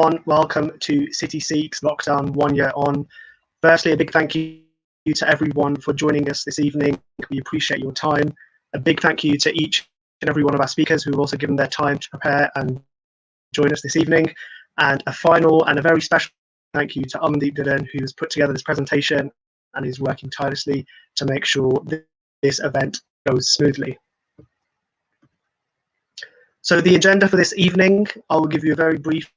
Welcome to City Sikhs Lockdown 1 year on. Firstly, a big thank you to everyone for joining us this evening. We appreciate your time. A big thank you to each and every one of our speakers who have also given their time to prepare and join us this evening. And a final and a very special thank you to Harminder, who has put together this presentation and is working tirelessly to make sure this event goes smoothly. So the agenda for this evening, I will give you a very brief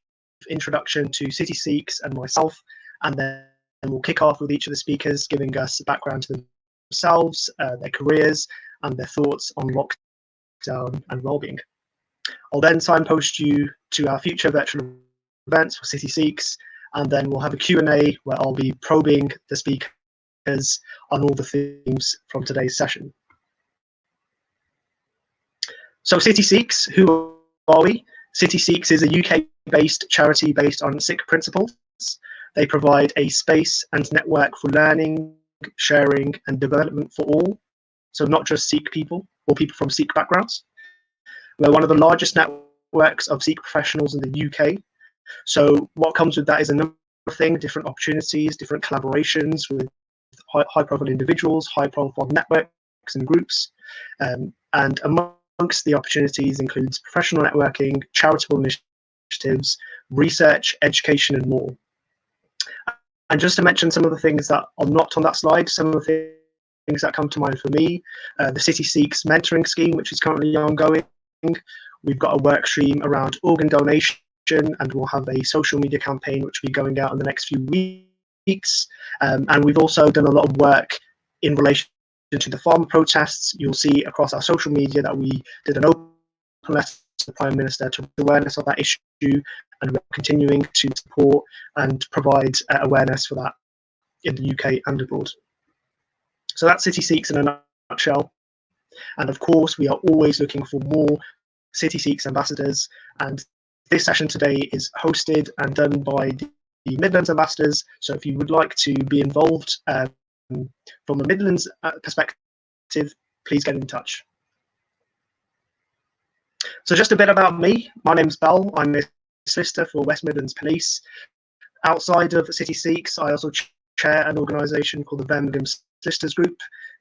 introduction to City Sikhs and myself, and then we'll kick off with each of the speakers giving us a background to themselves, their careers, and their thoughts on lockdown and wellbeing. I'll then signpost you to our future virtual events for City Sikhs, and then we'll have a Q&A where I'll be probing the speakers on all the themes from today's session. So City Sikhs, who are we? City Sikhs is a UK-based charity based on Sikh principles. They provide a space and network for learning, sharing, and development for all. So not just Sikh people or people from Sikh backgrounds. We're one of the largest networks of Sikh professionals in the UK. So what comes with that is a number of things, different opportunities, different collaborations with high-profile individuals, high-profile networks and groups, and amongst the opportunities includes professional networking, charitable initiatives, research, education, and more. And just to mention some of the things that are not on that slide, some of the things that come to mind for me, the City Sikhs mentoring scheme, which is currently ongoing. We've got a work stream around organ donation, and we'll have a social media campaign which will be going out in the next few weeks. And we've also done a lot of work in relation to the farmer protests. You'll see across our social media that we did an open letter to the Prime Minister to raise awareness of that issue, and we're continuing to support and provide awareness for that in the UK and abroad. So that's City Sikhs in a nutshell. And of course, we are always looking for more City Sikhs ambassadors. And this session today is hosted and done by the Midlands Ambassadors. So if you would like to be involved from a Midlands perspective, please get in touch. So just a bit about me. My name's Bal. I'm a solicitor for West Midlands Police. Outside of City Sikhs, I also chair an organisation called the Birmingham Solicitors Group.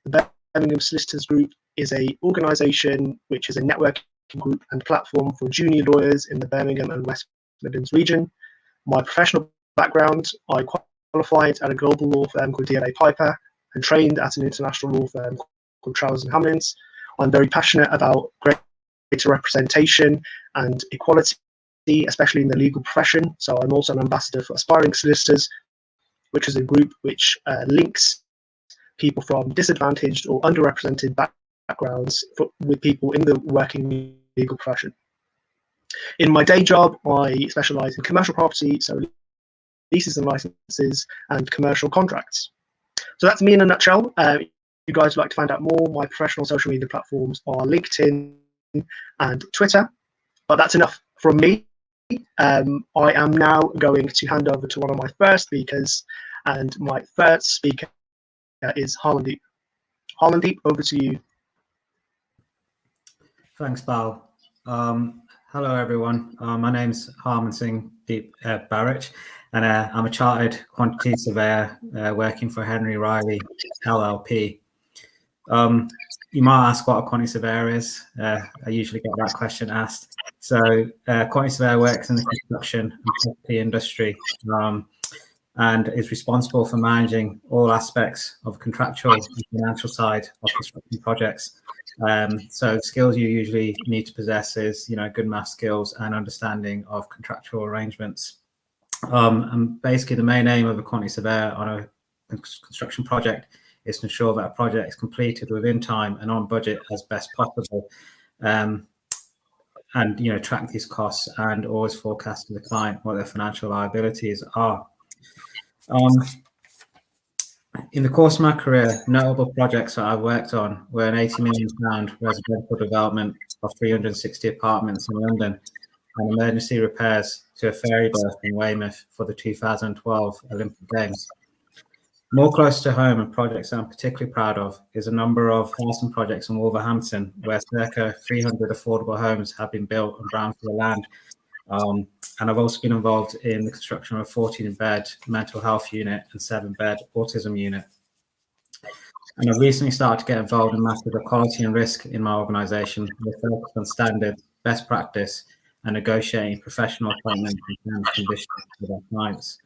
The Birmingham Solicitors Group is an organisation which is a networking group and platform for junior lawyers in the Birmingham and West Midlands region. My professional background, I qualified at a global law firm called DLA Piper and trained at an international law firm called Trowers and Hamlins. I'm very passionate about greater representation and equality, especially in the legal profession. So I'm also an ambassador for Aspiring Solicitors, which is a group which links people from disadvantaged or underrepresented backgrounds with people in the working legal profession. In my day job, I specialise in commercial property, so leases and licenses and commercial contracts. So that's me in a nutshell. If you guys would like to find out more, my professional social media platforms are LinkedIn and Twitter. But that's enough from me. I am now going to hand over to one of my first speakers, and my first speaker is Harminder. Harminder, over to you. Thanks, Bal. Hello, everyone. My name's Harman Singh Barech, and I'm a chartered quantity surveyor working for Henry Riley LLP. You might ask what a quantity surveyor is. I usually get that question asked. So quantity surveyor works in the construction and property industry and is responsible for managing all aspects of contractual and financial side of construction projects. So skills you usually need to possess is, good math skills and understanding of contractual arrangements. And basically the main aim of a quantity surveyor on a construction project is to ensure that a project is completed within time and on budget as best possible, and track these costs and always forecast to the client what their financial liabilities are. In the course of my career, notable projects that I've worked on were an £80 million residential development of 360 apartments in London and emergency repairs to a ferry berth in Weymouth for the 2012 Olympic Games. More close to home and projects I'm particularly proud of is a number of housing projects in Wolverhampton where circa 300 affordable homes have been built on brownfield land And I've also been involved in the construction of a 14-bed mental health unit and 7-bed autism unit. And I've recently started to get involved in matters of quality and risk in my organisation, with focus on standards, best practice, and negotiating professional appointments and terms and conditions with our clients.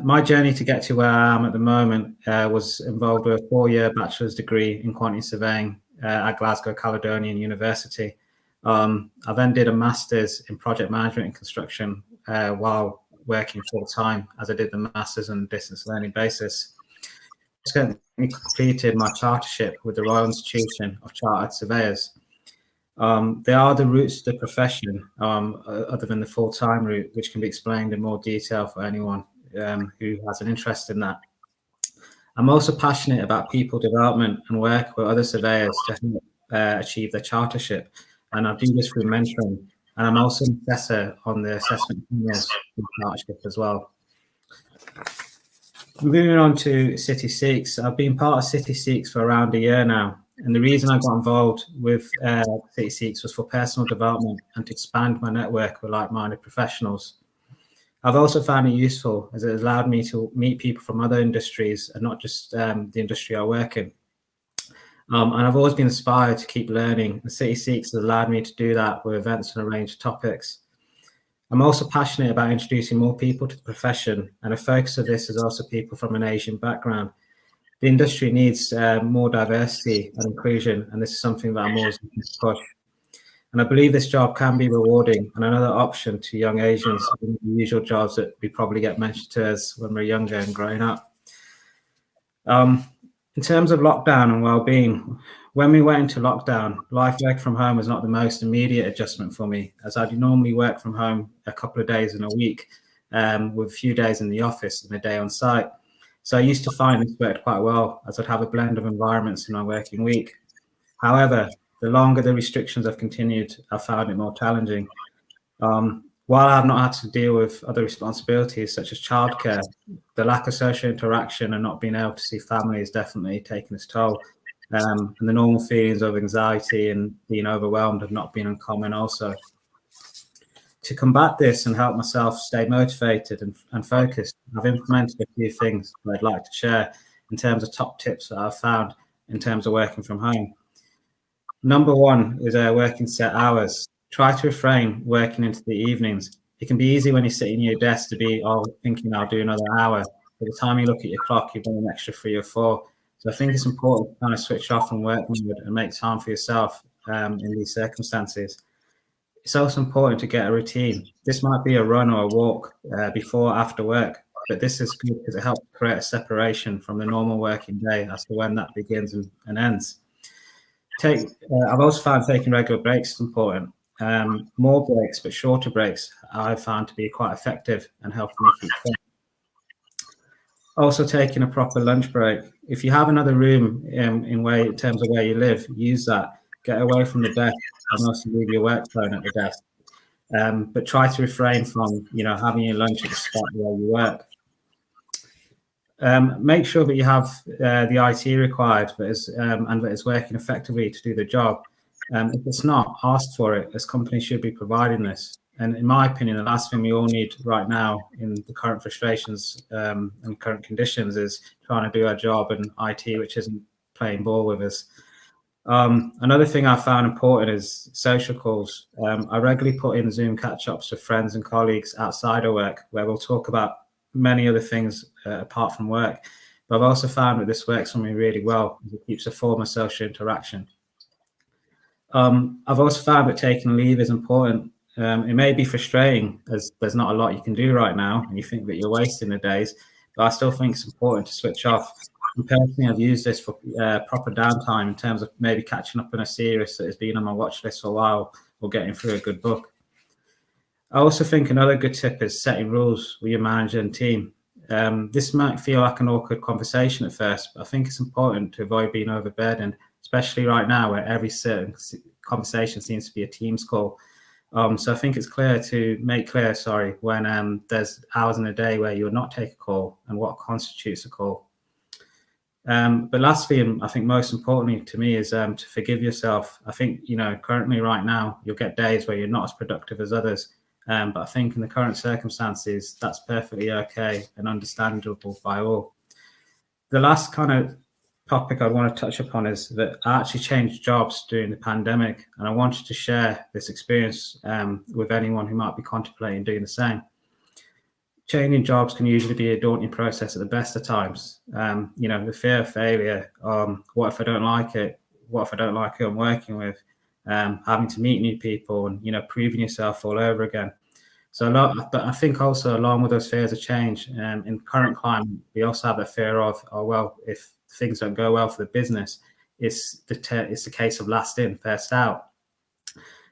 My journey to get to where I am at the moment was involved with a 4-year bachelor's degree in quantity surveying at Glasgow Caledonian University. I then did a master's in project management and construction while working full time, as I did the master's on a distance learning basis. I completed my chartership with the Royal Institution of Chartered Surveyors. They are the roots of the profession, other than the full-time route, which can be explained in more detail for anyone who has an interest in that. I'm also passionate about people development and work with other surveyors to help achieve their chartership, and I do this through mentoring. And I'm also an assessor on the assessment teams in chartership as well. Moving on to City Sikhs, I've been part of City Sikhs for around a year now, and the reason I got involved with City Sikhs was for personal development and to expand my network with like-minded professionals. I've also found it useful as it has allowed me to meet people from other industries and not just the industry I work in. And I've always been inspired to keep learning, and City Sikhs has allowed me to do that with events on a range of topics. I'm also passionate about introducing more people to the profession, and a focus of this is also people from an Asian background. The industry needs more diversity and inclusion, and this is something that I'm always looking to push. And I believe this job can be rewarding and another option to young Asians in the usual jobs that we probably get mentioned to us when we're younger and growing up. In terms of lockdown and well-being, when we went into lockdown, life work from home was not the most immediate adjustment for me, as I do normally work from home a couple of days in a week, with a few days in the office and a day on site. So I used to find this worked quite well, as I'd have a blend of environments in my working week. However, the longer the restrictions have continued, I found it more challenging. While I have not had to deal with other responsibilities such as childcare, the lack of social interaction and not being able to see family is definitely taking its toll. And the normal feelings of anxiety and being overwhelmed have not been uncommon also. To combat this and help myself stay motivated and focused, I've implemented a few things that I'd like to share in terms of top tips that I've found in terms of working from home. Number one is working set hours. Try to refrain working into the evenings. It can be easy when you're sitting at your desk to be thinking I'll do another hour. By the time you look at your clock, you've done an extra 3 or 4. So I think it's important to kind of switch off from work mode and make time for yourself in these circumstances. It's also important to get a routine. This might be a run or a walk before or after work, but this is good because it helps create a separation from the normal working day as to when that begins and ends. I've also found taking regular breaks is important. More breaks, but shorter breaks, I've found to be quite effective and helping me keep fit. Also, taking a proper lunch break. If you have another room in terms of where you live, use that. Get away from the desk and also leave your work phone at the desk. But try to refrain from, having your lunch at the spot where you work. Make sure that you have the IT required and that it's working effectively to do the job. If it's not, ask for it, as companies should be providing this. And in my opinion, the last thing we all need right now in the current frustrations and current conditions is trying to do our job and IT, which isn't playing ball with us. Another thing I found important is social calls. I regularly put in Zoom catch-ups with friends and colleagues outside of work, where we'll talk about many other things apart from work. But I've also found that this works for me really well. It keeps a form of social interaction. I've also found that taking leave is important. It may be frustrating as there's not a lot you can do right now and you think that you're wasting the days, but I still think it's important to switch off. And personally, I've used this for proper downtime in terms of maybe catching up on a series that has been on my watch list for a while or getting through a good book. I also think another good tip is setting rules with your manager and team. This might feel like an awkward conversation at first, but I think it's important to avoid being overburdened, especially right now where every certain conversation seems to be a Teams call. So I think it's make clear when there's hours in a day where you'll not take a call and what constitutes a call. But lastly, and I think most importantly to me, is to forgive yourself. I think, currently right now, you'll get days where you're not as productive as others. But I think in the current circumstances, that's perfectly okay and understandable by all. The last kind of topic I want to touch upon is that I actually changed jobs during the pandemic, and I wanted to share this experience with anyone who might be contemplating doing the same. Changing jobs can usually be a daunting process at the best of times. The fear of failure, what if I don't like it? What if I don't like who I'm working with? Having to meet new people and, proving yourself all over again. But I think also along with those fears of change, in current climate, we also have the fear of, if things don't go well for the business, it's the case of last in, first out.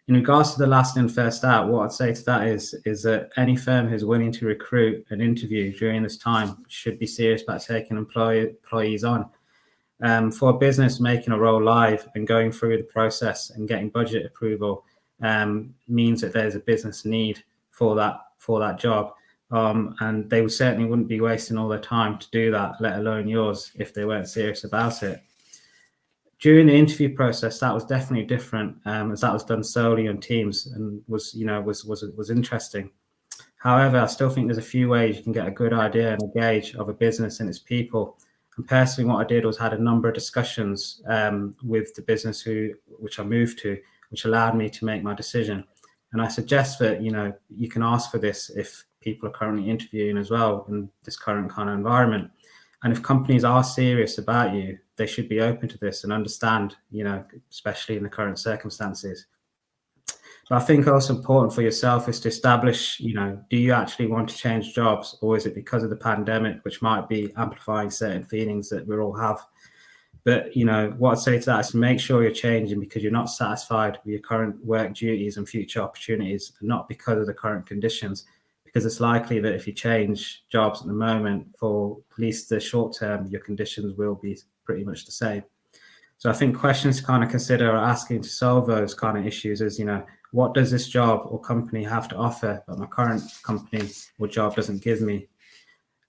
In regards to the last in, first out, what I'd say to that is that any firm who's willing to recruit and interview during this time should be serious about taking employees on. For a business, making a role live and going through the process and getting budget approval means that there's a business need for that job. And they certainly wouldn't be wasting all their time to do that, let alone yours, if they weren't serious about it. During the interview process, that was definitely different, as that was done solely on Teams and was interesting. However, I still think there's a few ways you can get a good idea and a gauge of a business and its people. And personally, what I did was had a number of discussions with the business which I moved to, which allowed me to make my decision. And I suggest that, you can ask for this if people are currently interviewing as well in this current kind of environment. And if companies are serious about you, they should be open to this and understand, especially in the current circumstances. But I think also important for yourself is to establish, do you actually want to change jobs, or is it because of the pandemic, which might be amplifying certain feelings that we all have? But, what I'd say to that is to make sure you're changing because you're not satisfied with your current work duties and future opportunities, and not because of the current conditions. Because it's likely that if you change jobs at the moment, for at least the short term, your conditions will be pretty much the same. So I think questions to kind of consider or asking to solve those kind of issues is, what does this job or company have to offer that my current company or job doesn't give me?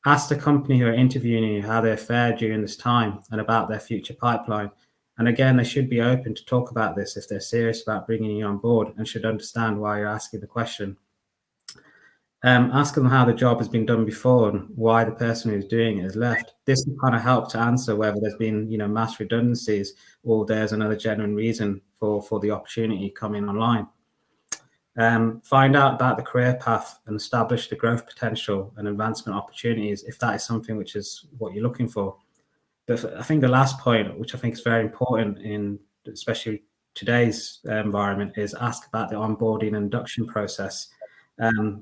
Ask the company who are interviewing you how they're fared during this time and about their future pipeline. And again, they should be open to talk about this if they're serious about bringing you on board and should understand why you're asking the question. Ask them how the job has been done before and why the person who's doing it has left. This will kind of help to answer whether there's been, mass redundancies or there's another genuine reason for the opportunity coming online. Find out about the career path and establish the growth potential and advancement opportunities if that is something which is what you're looking for. But I think the last point, which I think is very important in especially today's environment, is ask about the onboarding and induction process.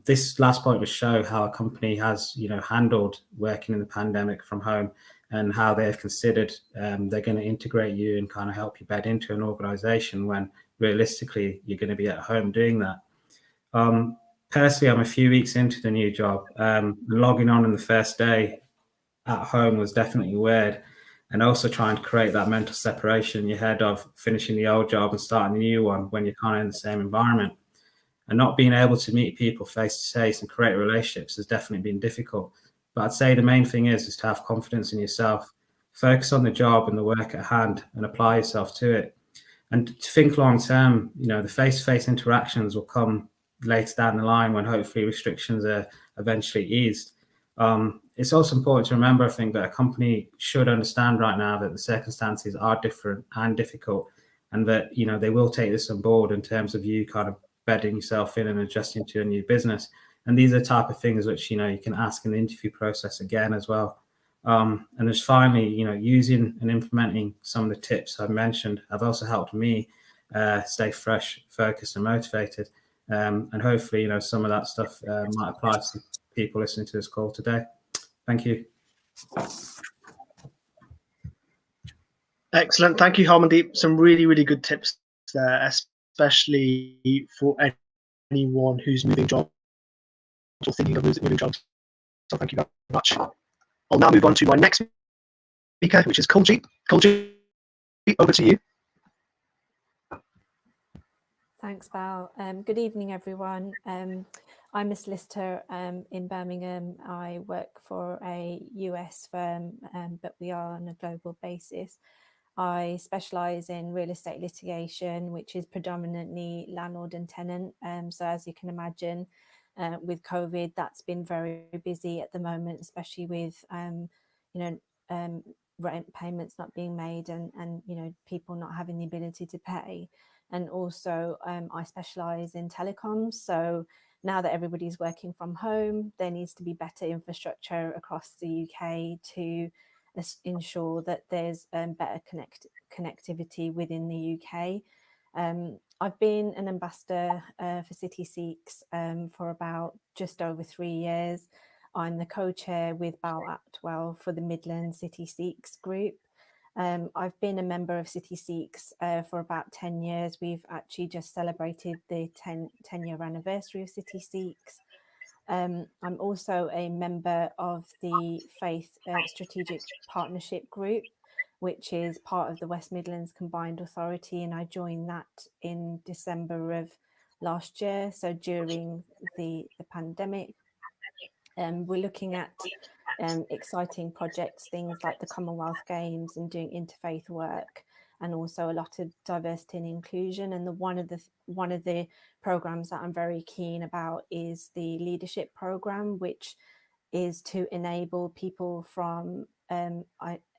This last point will show how a company has, handled working in the pandemic from home and how they've considered they're going to integrate you and kind of help you bed into an organization when realistically you're going to be at home doing that. Personally, I'm a few weeks into the new job. Logging on the first day at home was definitely weird, and also trying to create that mental separation in your head of finishing the old job and starting the new one when you're kind of in the same environment. And not being able to meet people face to face and create relationships has definitely been difficult. But I'd say the main thing is to have confidence in yourself, focus on the job and the work at hand and apply yourself to it. And to think long term, the face-to-face interactions will come later down the line when hopefully restrictions are eventually eased. It's also important to remember, I think, that a company should understand right now that the circumstances are different and difficult, and that, they will take this on board in terms of you kind of bedding yourself in and adjusting to a new business. And these are the type of things which, you can ask in the interview process again as well. And there's finally, using and implementing some of the tips I've mentioned have also helped me stay fresh, focused and motivated. And hopefully, some of that stuff might apply to people listening to this call today. Thank you. Excellent. Thank you, Harminder. Some really, really good tips there, especially for anyone who's moving jobs or thinking of moving jobs. So thank you very much. I'll now move on to my next speaker, which is Kuljeet. Kuljeet, over to you. Thanks, Bal. Good evening, everyone. I'm a solicitor in Birmingham. I work for a US firm, but we are on a global basis. I specialise in real estate litigation, which is predominantly landlord and tenant. So as you can imagine, with COVID, that's been very busy at the moment, especially with, rent payments not being made and people not having the ability to pay. And also I specialise in telecoms. So now that everybody's working from home, there needs to be better infrastructure across the UK to ensure that there's better connectivity within the UK. I've been an ambassador for City Sikhs for about just over 3 years. I'm the co-chair with Bal Atwal for the Midlands City Sikhs group. I've been a member of City Sikhs for about 10 years. We've actually just celebrated the 10-year anniversary of City Sikhs. I'm also a member of the Faith Strategic Partnership Group, which is part of the West Midlands Combined Authority, and I joined that in December of last year, so during the pandemic. We're looking at exciting projects, things like the Commonwealth Games and doing interfaith work, and also a lot of diversity and inclusion. And one of the programs that I'm very keen about is the leadership program, which is to enable people from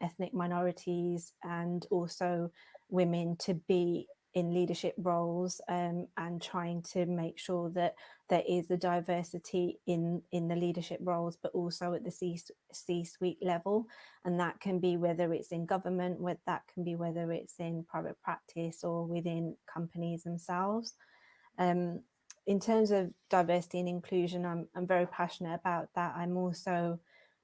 ethnic minorities and also women to be in leadership roles, and trying to make sure that there is a diversity in the leadership roles, but also at the C-suite level. And that can be whether it's in government, that can be whether it's in private practice or within companies themselves. In terms of diversity and inclusion, I'm very passionate about that. I'm also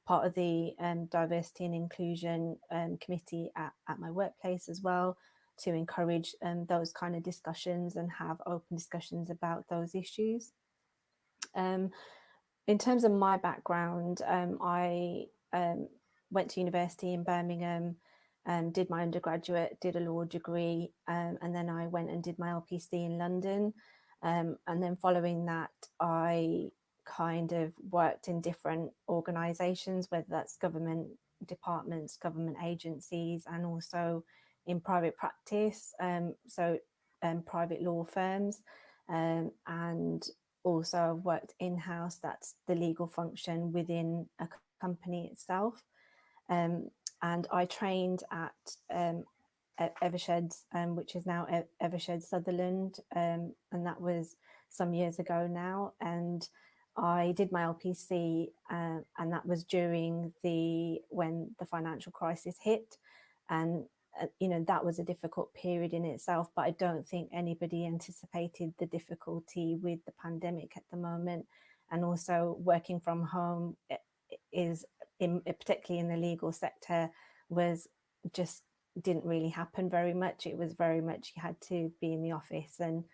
part of the diversity and inclusion committee at my workplace as well, to encourage those kind of discussions and have open discussions about those issues. In terms of my background, I went to university in Birmingham, did my undergraduate, did a law degree, and then I went and did my LPC in London. And then following that, I kind of worked in different organisations, whether that's government departments, government agencies, and also in private practice, private law firms, and also I've worked in-house, that's the legal function within a company itself. And I trained at Eversheds, which is now Evershed Sutherland, and that was some years ago now. And I did my LPC, and that was during when the financial crisis hit. And that was a difficult period in itself, but I don't think anybody anticipated the difficulty with the pandemic at the moment. And also working from home is, particularly in the legal sector, didn't really happen very much. It was very much you had to be in the office, and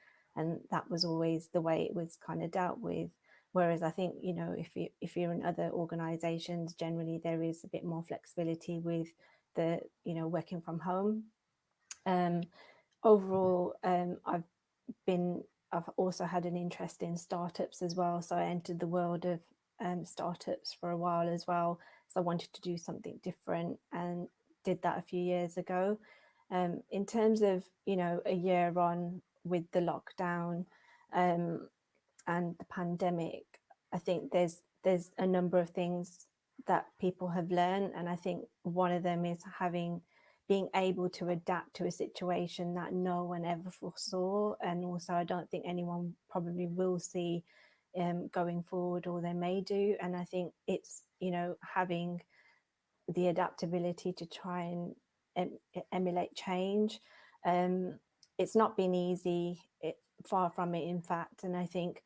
that was always the way it was kind of dealt with. Whereas I think, if you're in other organisations, generally there is a bit more flexibility with the working from home. Overall, I've also had an interest in startups as well, so I entered the world of startups for a while as well. So I wanted to do something different and did that a few years ago. In terms of a year on with the lockdown and the pandemic, I think there's a number of things that people have learned, and I think one of them is being able to adapt to a situation that no one ever foresaw, and also I don't think anyone probably will see going forward, or they may do. And I think it's having the adaptability to try and emulate change. It's not been easy, far from it, in fact. And I think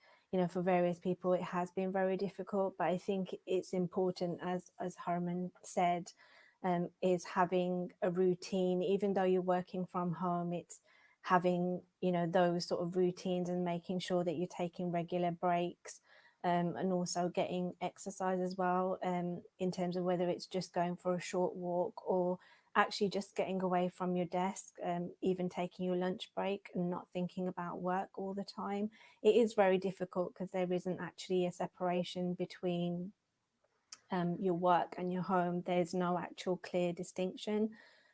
for various people it has been very difficult, but I think it's important, as Harman said, is having a routine. Even though you're working from home, it's having those sort of routines and making sure that you're taking regular breaks, and also getting exercise as well, in terms of whether it's just going for a short walk or actually just getting away from your desk, even taking your lunch break and not thinking about work all the time. It is very difficult because there isn't actually a separation between your work and your home. There's no actual clear distinction.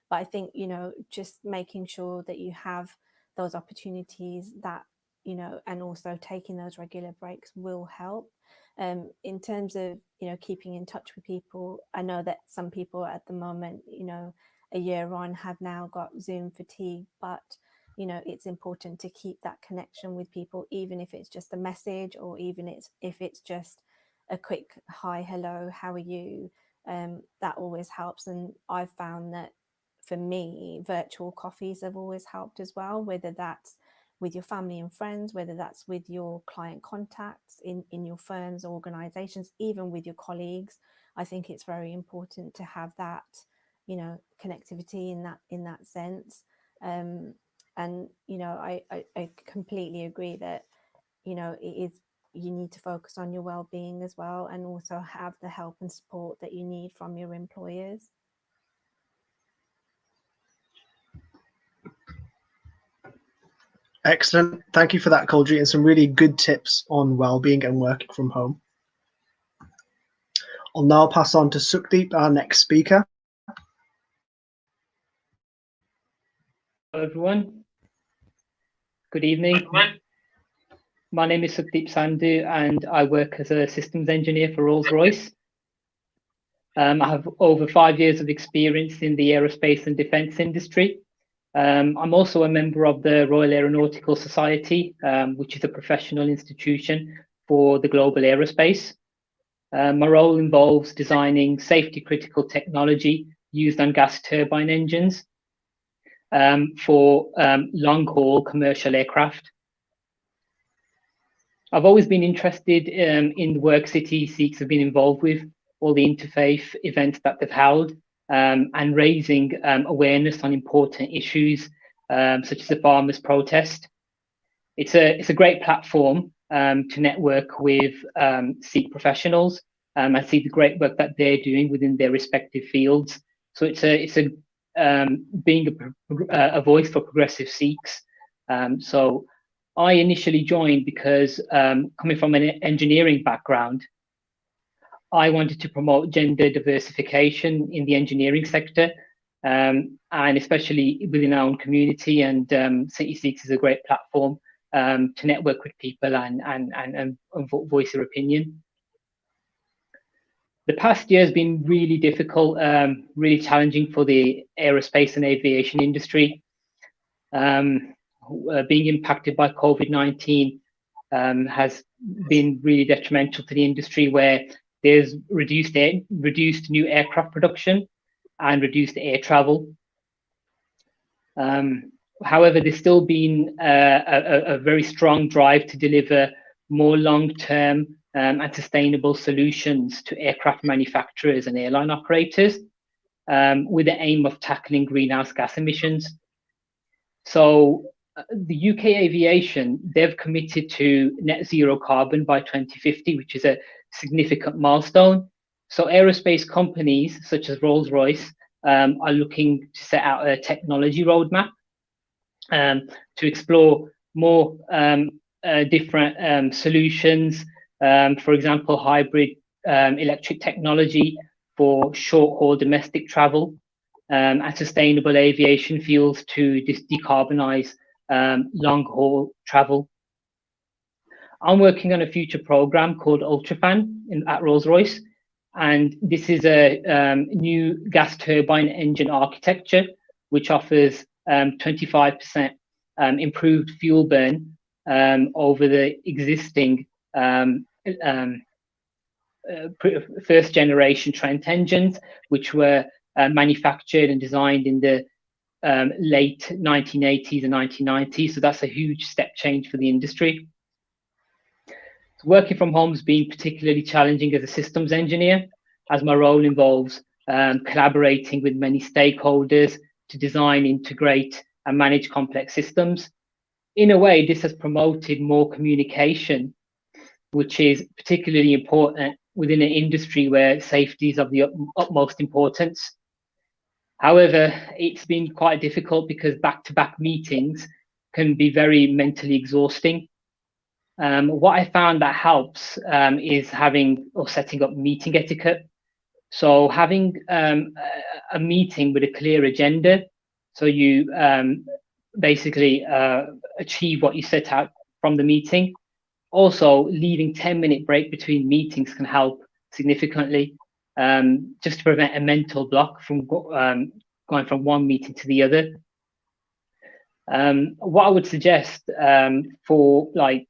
But I think, you know, just making sure that you have those opportunities that, you know, and also taking those regular breaks will help. In terms of, you know, keeping in touch with people, I know that some people at the moment, you know, a year on have now got Zoom fatigue, but, you know, it's important to keep that connection with people, even if it's just a message, or even if it's just a quick hi, hello, how are you? That always helps. And I've found that for me, virtual coffees have always helped as well, whether that's with your family and friends, whether that's with your client contacts in your firms, organizations, even with your colleagues. I think it's very important to have that, you know, connectivity in that sense. And, you know, I completely agree that, you know, you need to focus on your well-being as well, and also have the help and support that you need from your employers. Excellent. Thank you for that, Kuljeet, and some really good tips on well-being and working from home. I'll now pass on to Sukhdeep, our next speaker. Hello, everyone. Good evening. My name is Sukhdeep Sandhu, and I work as a systems engineer for Rolls-Royce. I have over 5 years of experience in the aerospace and defence industry. I'm also a member of the Royal Aeronautical Society, which is a professional institution for the global aerospace. My role involves designing safety-critical technology used on gas turbine engines for long-haul commercial aircraft. I've always been interested in the work City Sikhs have been involved with, all the interfaith events that they've held, and raising awareness on important issues such as the farmers' protest. It's a great platform to network with Sikh professionals and see the great work that they're doing within their respective fields. So it's being a voice for progressive Sikhs. So I initially joined because coming from an engineering background, I wanted to promote gender diversification in the engineering sector, and especially within our own community. And City Sikhs is a great platform to network with people and voice their opinion. The past year has been really difficult, really challenging for the aerospace and aviation industry. Being impacted by COVID-19 has been really detrimental to the industry, where there's reduced new aircraft production and reduced air travel. However, there's still been a very strong drive to deliver more long-term and sustainable solutions to aircraft manufacturers and airline operators, with the aim of tackling greenhouse gas emissions. So the UK aviation, they've committed to net zero carbon by 2050, which is a significant milestone. So aerospace companies such as Rolls-Royce are looking to set out a technology roadmap to explore more different solutions. For example, hybrid electric technology for short-haul domestic travel, and sustainable aviation fuels to decarbonize long-haul travel. I'm working on a future program called Ultrafan at Rolls-Royce, and this is a new gas turbine engine architecture which offers 25% improved fuel burn over the existing first generation Trent engines, which were manufactured and designed in the late 1980s and 1990s. So that's a huge step change for the industry. Working from home has been particularly challenging as a systems engineer, as my role involves collaborating with many stakeholders to design, integrate, and manage complex systems. In a way, this has promoted more communication, which is particularly important within an industry where safety is of the utmost importance. However, it's been quite difficult because back-to-back meetings can be very mentally exhausting. What I found that helps is having or setting up meeting etiquette. So having a meeting with a clear agenda, so you basically achieve what you set out from the meeting. Also, leaving 10-minute break between meetings can help significantly, just to prevent a mental block from going from one meeting to the other. What I would suggest for like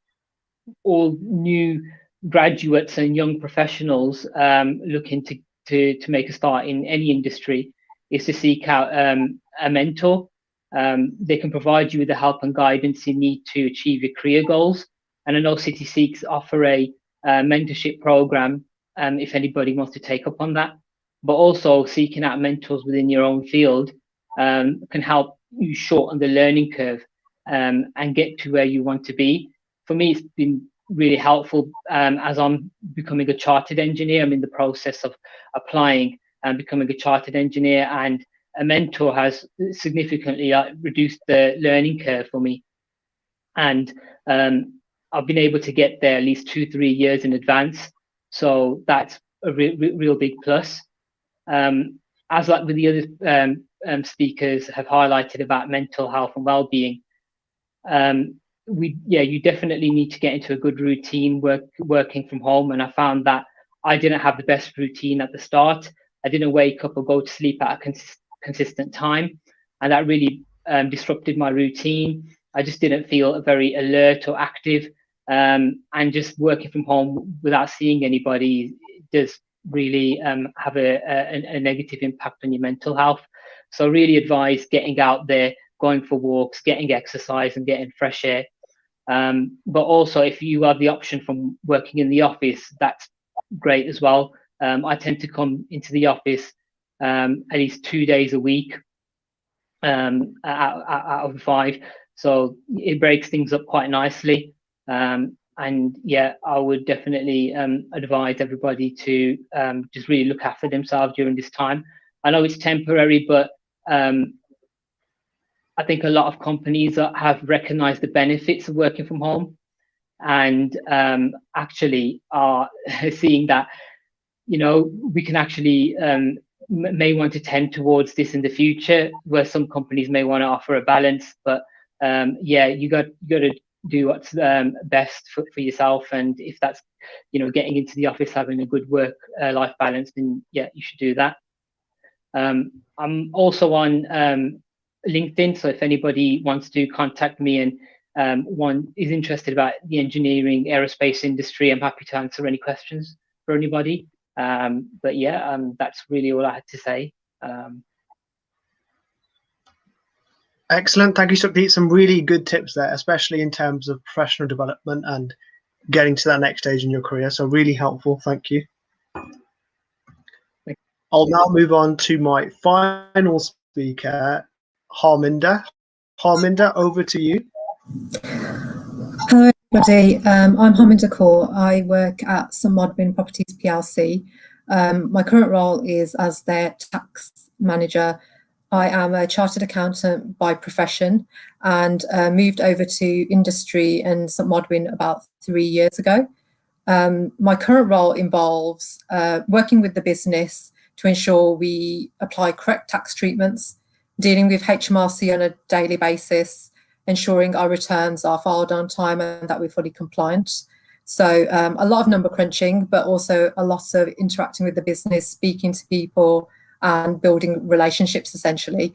all new graduates and young professionals looking to make a start in any industry is to seek out a mentor. They can provide you with the help and guidance you need to achieve your career goals. And I know City Sikhs offer a mentorship program if anybody wants to take up on that. But also seeking out mentors within your own field can help you shorten the learning curve and get to where you want to be. For me, it's been really helpful as I'm becoming a chartered engineer. I'm in the process of applying and becoming a chartered engineer, and a mentor has significantly reduced the learning curve for me. And I've been able to get there at least 2-3 years in advance. So that's a real big plus. As like with the other speakers have highlighted about mental health and well-being, you definitely need to get into a good routine working from home. And I found that I didn't have the best routine at the start. I didn't wake up or go to sleep at a consistent time, and that really disrupted my routine. I just didn't feel very alert or active, and just working from home without seeing anybody does really have a negative impact on your mental health. So I really advise getting out there, going for walks, getting exercise and getting fresh air. But also if you have the option from working in the office, that's great as well. I tend to come into the office at least 2 days a week out of 5. So it breaks things up quite nicely. And yeah, I would definitely advise everybody to just really look after themselves during this time. I know it's temporary, but I think a lot of companies have recognized the benefits of working from home, and actually are seeing that, you know, we can actually may want to tend towards this in the future, where some companies may want to offer a balance. But yeah, you got to do what's best for yourself, and if that's, you know, getting into the office, having a good work life balance, then yeah, you should do that. I'm also on LinkedIn, so if anybody wants to contact me and one is interested about the engineering aerospace industry, I'm happy to answer any questions for anybody. But yeah, that's really all I had to say. Excellent. Thank you, Sukhdeep. Some really good tips there, especially in terms of professional development and getting to that next stage in your career. So really helpful. Thank you. I'll now move on to my final speaker, Harminder. Harminder, over to you. Hello, everybody. I'm Harminder Kaur. I work at St Modwin Properties PLC. My current role is as their tax manager. I am a chartered accountant by profession and moved over to industry in St Modwin about 3 years ago. My current role involves working with the business to ensure we apply correct tax treatments, dealing with HMRC on a daily basis, ensuring our returns are filed on time and that we're fully compliant. So a lot of number crunching, but also a lot of interacting with the business, speaking to people and building relationships essentially.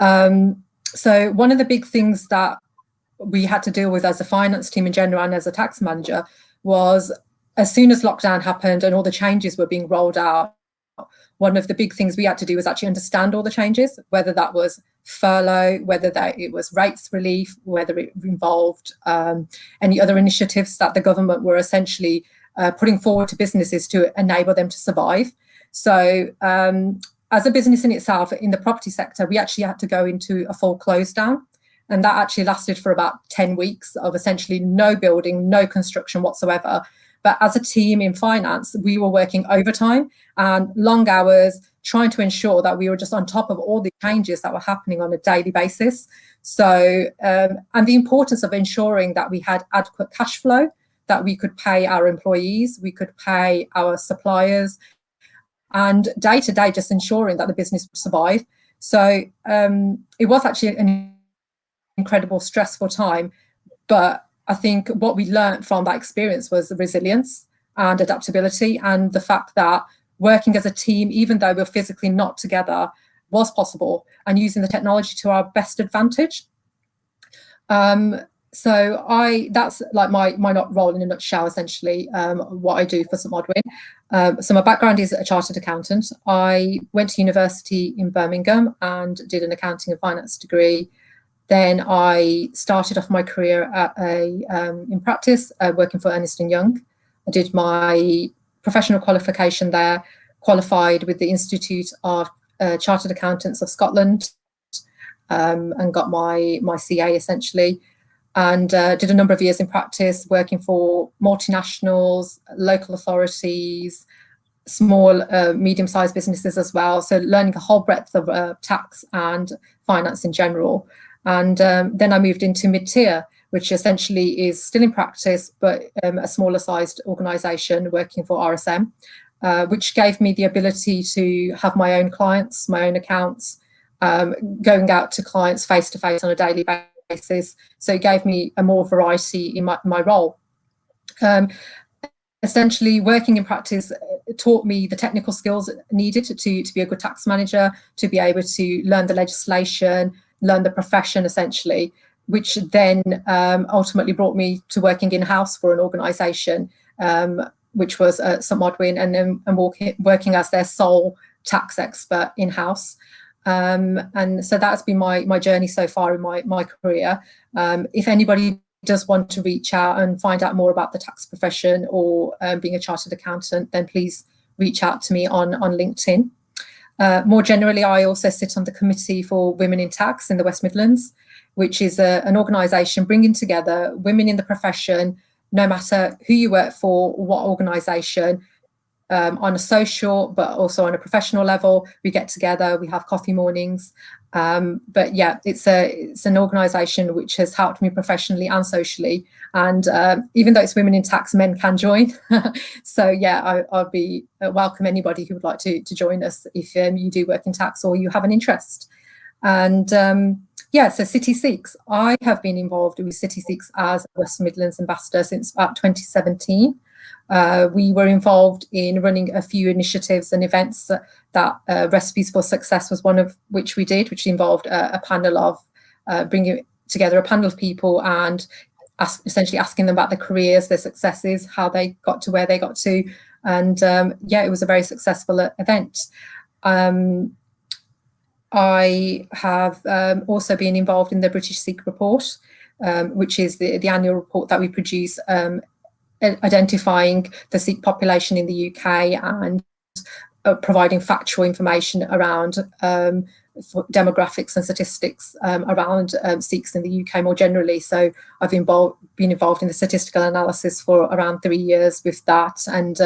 So one of the big things that we had to deal with as a finance team in general and as a tax manager was, as soon as lockdown happened and all the changes were being rolled out, one of the big things we had to do was actually understand all the changes, whether that was furlough, whether that it was rates relief, whether it involved any other initiatives that the government were essentially putting forward to businesses to enable them to survive. So as a business in itself, in the property sector, we actually had to go into a full close down. And that actually lasted for about 10 weeks of essentially no building, no construction whatsoever. But as a team in finance, we were working overtime and long hours, trying to ensure that we were just on top of all the changes that were happening on a daily basis. So, and the importance of ensuring that we had adequate cash flow, that we could pay our employees, we could pay our suppliers, and day to day just ensuring that the business would survive. So it was actually an incredible stressful time, but I think what we learned from that experience was the resilience and adaptability, and the fact that working as a team, even though we're physically not together, was possible, and using the technology to our best advantage. So that's like my role in a nutshell, essentially, what I do for St Modwyn. So my background is a chartered accountant. I went to university in Birmingham and did an accounting and finance degree. Then I started off my career at in practice, working for Ernst & Young. I did my professional qualification there, qualified with the Institute of Chartered Accountants of Scotland, and got my CA essentially, and did a number of years in practice working for multinationals, local authorities, small, medium-sized businesses as well. So learning a whole breadth of tax and finance in general. And then I moved into mid-tier, which essentially is still in practice, but a smaller sized organisation working for RSM, which gave me the ability to have my own clients, my own accounts, going out to clients face-to-face on a daily basis. So it gave me a more variety in my role. Essentially, working in practice taught me the technical skills needed to be a good tax manager, to be able to learn the legislation, learn the profession essentially, which then ultimately brought me to working in-house for an organisation, which was St Modwyn, and then working as their sole tax expert in-house. And so that's been my journey so far in my career. If anybody does want to reach out and find out more about the tax profession or being a chartered accountant, then please reach out to me on LinkedIn. More generally, I also sit on the Committee for Women in Tax in the West Midlands, which is an organisation bringing together women in the profession, no matter who you work for, what organisation, on a social but also on a professional level. We get together, we have coffee mornings. But yeah, it's an organisation which has helped me professionally and socially. And even though it's women in tax, men can join. So yeah, I'll be welcome anybody who would like to join us if you do work in tax or you have an interest. And yeah, so City Sikhs, I have been involved with City Sikhs as West Midlands Ambassador since about 2017. We were involved in running a few initiatives and events that Recipes for Success was one of which we did, which involved a panel of bringing together a panel of people and essentially asking them about their careers, their successes, how they got to where they got to. And yeah, it was a very successful event. I have also been involved in the British Sikh Report, which is the annual report that we produce identifying the Sikh population in the UK and providing factual information around demographics and statistics around Sikhs in the UK more generally. So I've been involved in the statistical analysis for around 3 years with that, and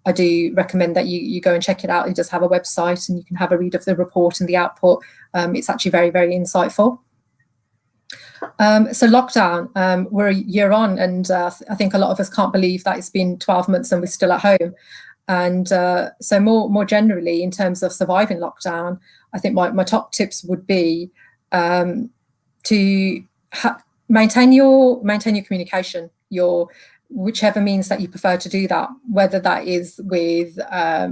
I do recommend that you go and check it out. It does have a website and you can have a read of the report and the output. It's actually very, very insightful. So lockdown, we're a year on, and I think a lot of us can't believe that it's been 12 months and we're still at home. And so more generally, in terms of surviving lockdown, I think my top tips would be to maintain your communication, whichever means that you prefer to do that, whether that is with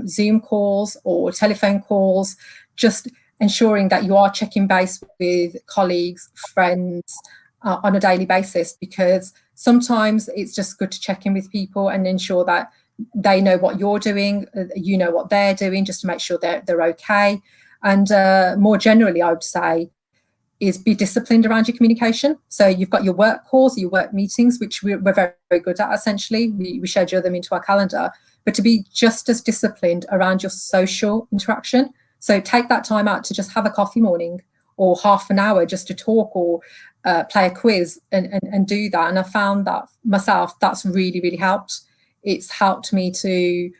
Zoom calls or telephone calls, just ensuring that you are checking base with colleagues, friends on a daily basis, because sometimes it's just good to check in with people and ensure that they know what you're doing, you know what they're doing, just to make sure they're okay. And more generally, I would say, is be disciplined around your communication. So you've got your work calls, your work meetings, which we're very, very good at, essentially. We schedule them into our calendar, but to be just as disciplined around your social interaction. So take that time out to just have a coffee morning or half an hour just to talk or play a quiz and do that. And I found that myself, that's really, really helped. It's helped me to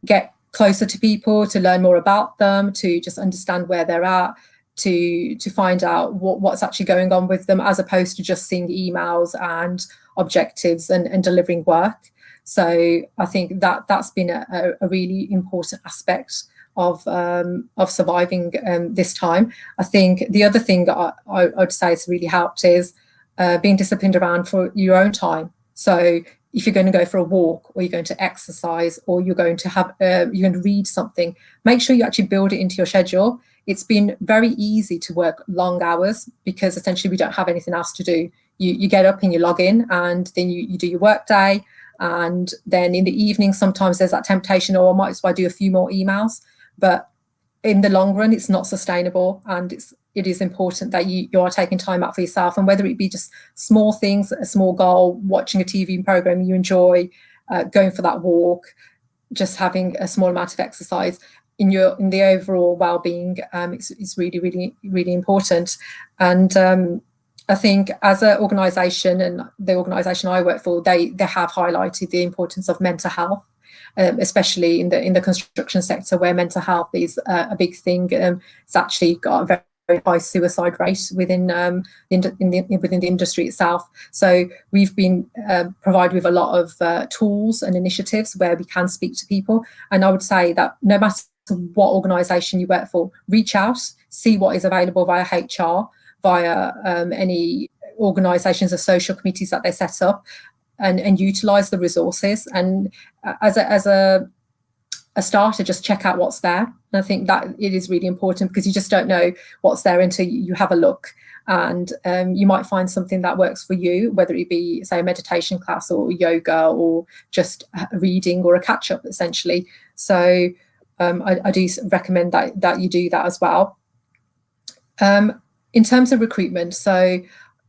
get closer to people, to learn more about them, to just understand where they're at, to find out what's actually going on with them, as opposed to just seeing emails and objectives and delivering work. So I think that's been a really important aspect of surviving this time. I think the other thing that I would say has really helped is being disciplined around for your own time. So if you're going to go for a walk, or you're going to exercise, or you're going to have you're going to read something, make sure you actually build it into your schedule. It's been very easy to work long hours because essentially we don't have anything else to do. You get up and you log in, and then you do your work day, and then in the evening sometimes there's that temptation, oh, I might as well do a few more emails. But in the long run, it's not sustainable, and it is important that you are taking time out for yourself, and whether it be just small things, a small goal, watching a TV program you enjoy, going for that walk, just having a small amount of exercise in the overall well-being, is really, really, really important. And I think as an organisation, and the organisation I work for, they have highlighted the importance of mental health. Especially in the construction sector, where mental health is a big thing. It's actually got a very, very high suicide rate within the industry itself. So we've been provided with a lot of tools and initiatives where we can speak to people. And I would say that no matter what organisation you work for, reach out, see what is available via HR, via any organisations or social committees that they set up, and utilise the resources. And as a starter, just check out what's there. And I think that it is really important, because you just don't know what's there until you have a look. And you might find something that works for you, whether it be, say, a meditation class or yoga or just reading or a catch-up, essentially. So I do recommend that you do that as well. In terms of recruitment, so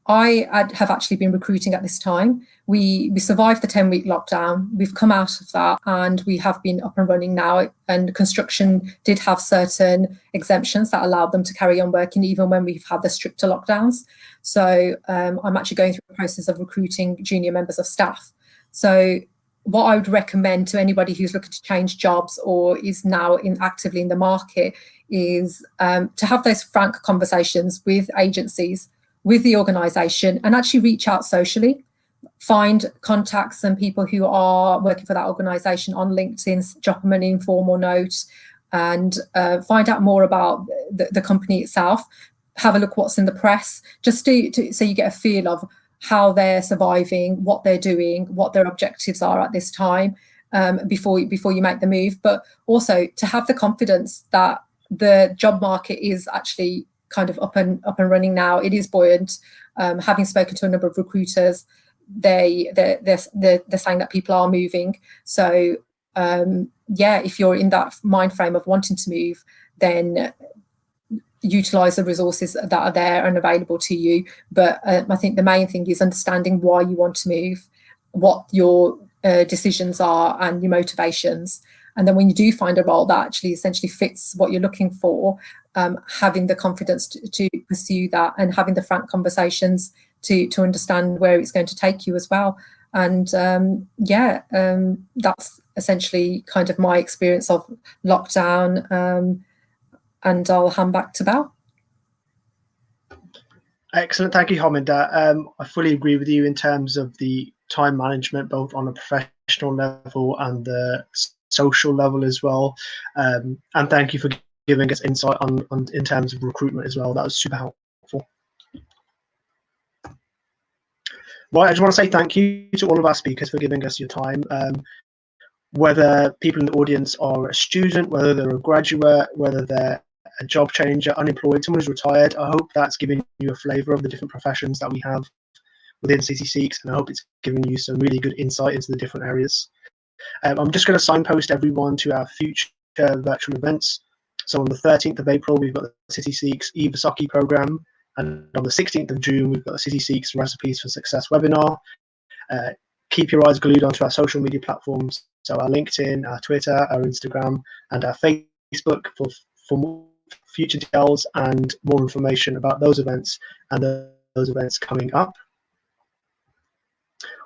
I have actually been recruiting at this time. We survived the 10-week lockdown. We've come out of that, and we have been up and running now. And construction did have certain exemptions that allowed them to carry on working even when we've had the stricter lockdowns. So I'm actually going through the process of recruiting junior members of staff. So what I would recommend to anybody who's looking to change jobs or is now actively in the market is to have those frank conversations with agencies, with the organisation, and actually reach out socially. Find contacts and people who are working for that organisation on LinkedIn, drop them an informal note, and find out more about the company itself. Have a look what's in the press, just so you get a feel of how they're surviving, what they're doing, what their objectives are at this time, before you make the move. But also to have the confidence that the job market is actually kind of up and running now. It is buoyant. Having spoken to a number of recruiters, they're saying that people are moving. So if you're in that mind frame of wanting to move, then utilize the resources that are there and available to you. But I think the main thing is understanding why you want to move, what your decisions are and your motivations. And then when you do find a role that actually essentially fits what you're looking for, having the confidence to pursue that, and having the frank conversations to understand where it's going to take you as well. And that's essentially kind of my experience of lockdown. And I'll hand back to Bal. Excellent, thank you, Harminder. I fully agree with you in terms of the time management, both on a professional level and the social level as well. And thank you for giving us insight on in terms of recruitment as well. That was super helpful. Right, I just want to say thank you to all of our speakers for giving us your time. Whether people in the audience are a student, whether they're a graduate, whether they're a job changer, unemployed, someone who's retired, I hope that's giving you a flavour of the different professions that we have within City Sikhs, and I hope it's given you some really good insight into the different areas. I'm just going to signpost everyone to our future virtual events. So on the 13th of April, we've got the City Sikhs e-Vasaki programme, and on the 16th of June, we've got the City Sikhs Recipes for Success webinar. Keep your eyes glued onto our social media platforms, so our LinkedIn, our Twitter, our Instagram, and our Facebook for more future details and more information about those events and those events coming up.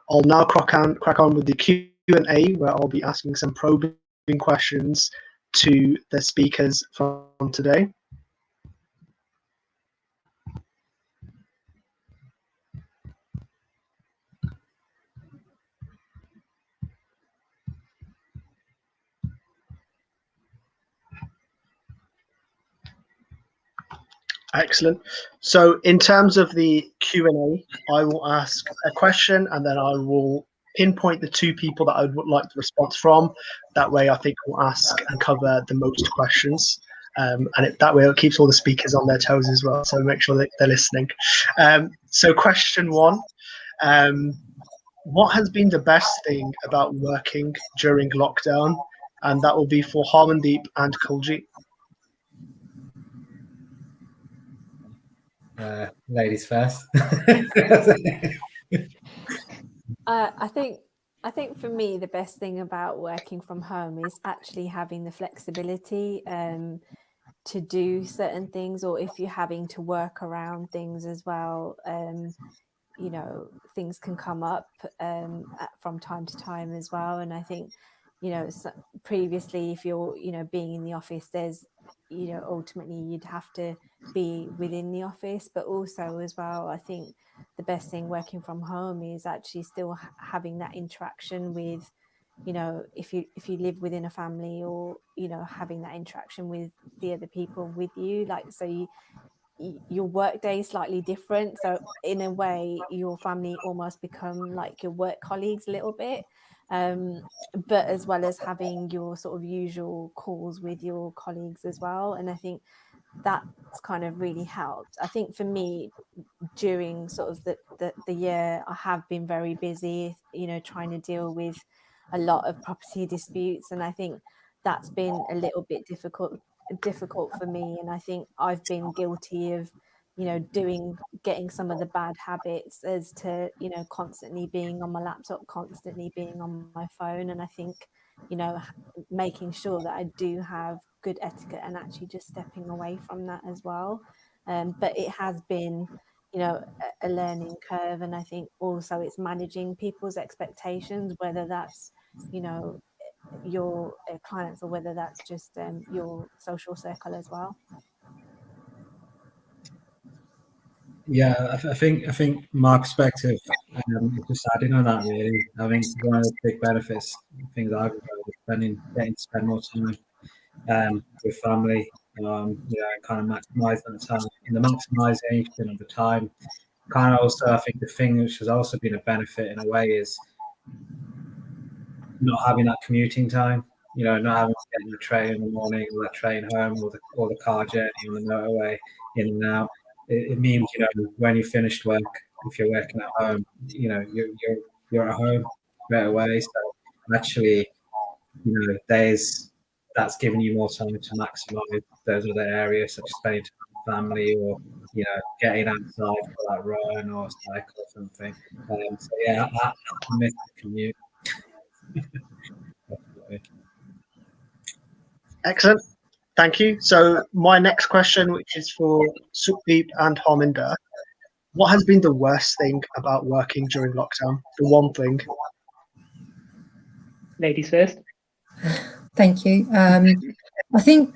I'll now crack on with the Q&A, where I'll be asking some probing questions to the speakers from today. Excellent. So in terms of the Q&A, I will ask a question and then I will pinpoint the two people that I would like the response from. That way I think we'll ask and cover the most questions. That way it keeps all the speakers on their toes as well, so make sure that they're listening. So question one, what has been the best thing about working during lockdown? And that will be for Harminder and Kuljeet. Ladies first. I think for me, the best thing about working from home is actually having the flexibility to do certain things, or if you're having to work around things as well. You know, things can come up from time to time as well. And I think, you know, previously, if you're, you know, being in the office, there's, you know, ultimately you'd have to be within the office, but also as well, I think the best thing working from home is actually still having that interaction with, you know, if you live within a family, or, you know, having that interaction with the other people with you, like, so your work day is slightly different, so in a way your family almost become like your work colleagues a little bit, but as well as having your sort of usual calls with your colleagues as well. And I think that's kind of really helped. I think for me, during sort of the year, I have been very busy, you know, trying to deal with a lot of property disputes, and I think that's been a little bit difficult for me. And I think I've been guilty of, you know, getting some of the bad habits, as to, you know, constantly being on my laptop, constantly being on my phone. And I think, you know, making sure that I do have good etiquette and actually just stepping away from that as well. But it has been, you know, a learning curve. And I think also it's managing people's expectations, whether that's, you know, your clients, or whether that's just your social circle as well. Yeah, I think my perspective, just adding on that, really, I think one of the big benefits, things I've learned, is getting to spend more time with family, you know, kind of maximise that time. In the maximisation of the time, kind of also, I think the thing which has also been a benefit in a way is not having that commuting time. You know, not having to get on the train in the morning, or the train home, or the car journey on the motorway in and out. It means, you know, when you finished work, if you're working at home, you know, you're at home right away. So actually, you know, that's giving you more time to maximise those other areas, such as spending time with family, or, you know, getting outside for that run or cycle or something. So yeah, I miss the commute. Excellent. Thank you. So my next question, which is for Sukhdeep and Harminder, what has been the worst thing about working during lockdown? The one thing. Ladies first. Thank you. I think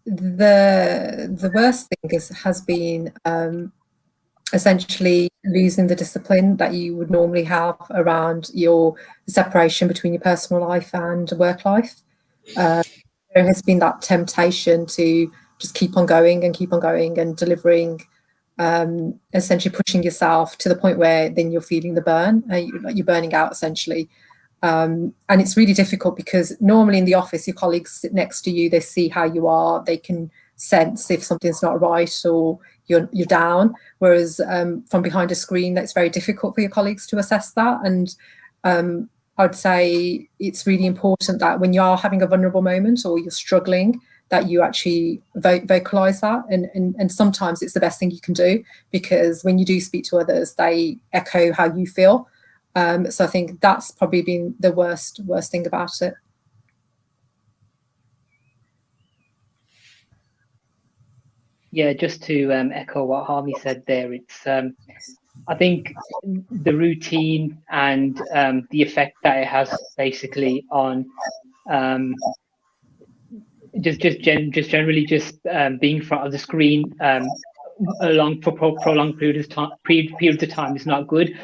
the worst thing has been essentially losing the discipline that you would normally have around your separation between your personal life and work life. There has been that temptation to just keep on going and delivering, essentially pushing yourself to the point where then you're feeling the burn, you're burning out essentially. And it's really difficult because normally in the office, your colleagues sit next to you, they see how you are, they can sense if something's not right or you're down. Whereas from behind a screen, that's very difficult for your colleagues to assess that. And I'd say it's really important that when you are having a vulnerable moment or you're struggling, that you actually vocalize that. And sometimes it's the best thing you can do, because when you do speak to others, they echo how you feel. So I think that's probably been the worst thing about it. Yeah, just to echo what Harmy said there, it's I think the routine and the effect that it has basically on generally being in front of the screen for prolonged periods of time is not good.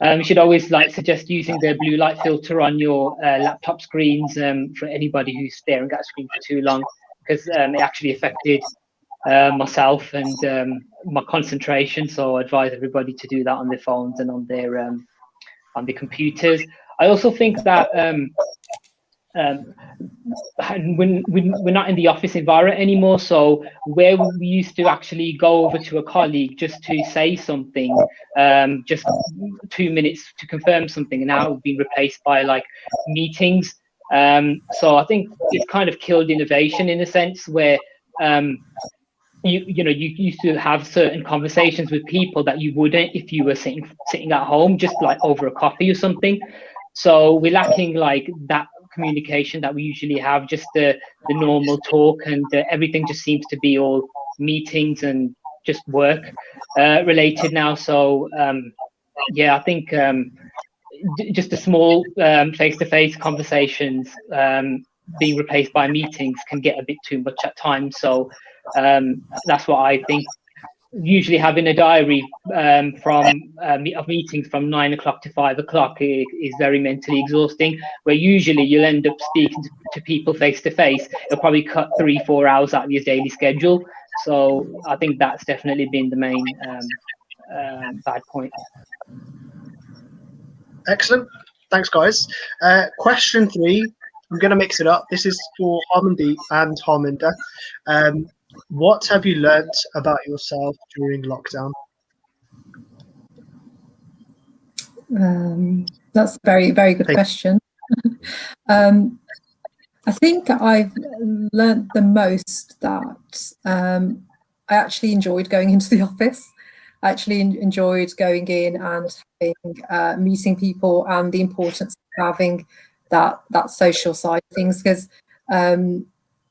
You should always suggest using the blue light filter on your laptop screens for anybody who's staring at a screen for too long, because it actually affected myself and my concentration. So I advise everybody to do that on their phones and on their computers. I also think that when we're not in the office environment anymore, so where we used to actually go over to a colleague just to say something, just 2 minutes to confirm something, and now it's been replaced by meetings. So I think it's kind of killed innovation in a sense, where you used to have certain conversations with people that you wouldn't if you were sitting at home, just over a coffee or something. So we're lacking that communication that we usually have, just the normal talk, and everything just seems to be all meetings and just work related now. So yeah, I think just the small face-to-face conversations being replaced by meetings can get a bit too much at times. So that's what I think. Usually having a diary of meetings from 9 o'clock to 5 o'clock is very mentally exhausting, where usually you'll end up speaking to people face to face. It'll probably cut 3-4 hours out of your daily schedule. So I think that's definitely been the main bad point. Excellent. Thanks, guys. Question 3. I'm going to mix it up. This is for Harmandeep and Harminder. What have you learnt about yourself during lockdown? That's a very, very good question. I think I've learnt the most that I actually enjoyed going into the office. I actually enjoyed going in and having, meeting people, and the importance of having that social side of things, because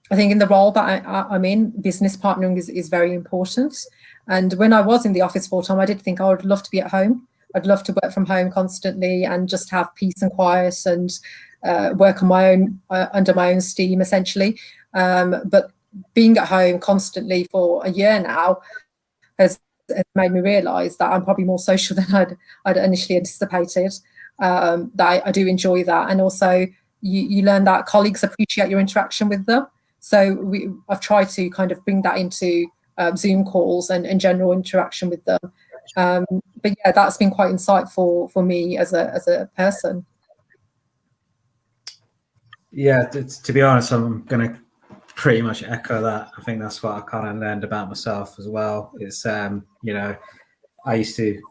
I think in the role that I'm in, business partnering is very important. And when I was in the office full time, I did think I would love to be at home. I'd love to work from home constantly and just have peace and quiet and work on my own, under my own steam, essentially. But being at home constantly for a year now has made me realise that I'm probably more social than I'd initially anticipated. That I do enjoy that, and also you learn that colleagues appreciate your interaction with them. So I've tried to kind of bring that into Zoom calls and general interaction with them. But yeah, that's been quite insightful for me as a person. Yeah, to be honest, I'm going to pretty much echo that. I think that's what I kind of learned about myself as well. It's, I used to,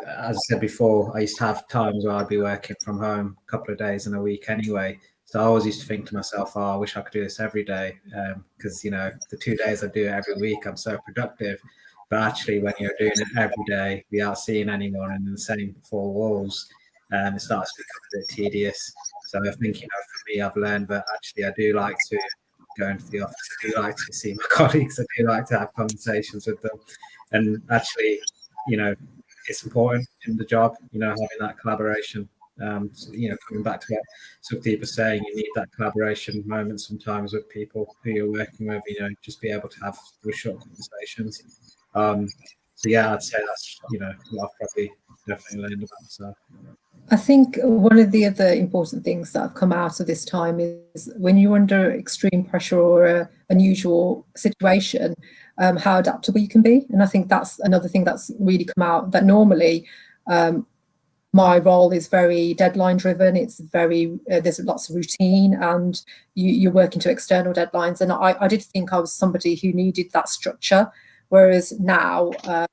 as I said before, I used to have times where I'd be working from home a couple of days in a week anyway. So I always used to think to myself, oh, I wish I could do this every day, because, the 2 days I do it every week, I'm so productive. But actually, when you're doing it every day without seeing anyone and in the same four walls, it starts to become a bit tedious. So I think, for me, I've learned that actually I do like to go into the office. I do like to see my colleagues. I do like to have conversations with them. And actually, it's important in the job, having that collaboration. So, coming back to what Sukhdeep was saying, you need that collaboration moment sometimes with people who you're working with, just be able to have those short conversations. So yeah, I'd say that's, what I've probably definitely learned about myself. I think one of the other important things that have come out of this time is when you're under extreme pressure or an unusual situation, how adaptable you can be. And I think that's another thing that's really come out, that normally my role is very deadline driven. It's very, there's lots of routine, and you're working to external deadlines. And I did think I was somebody who needed that structure. Whereas now I've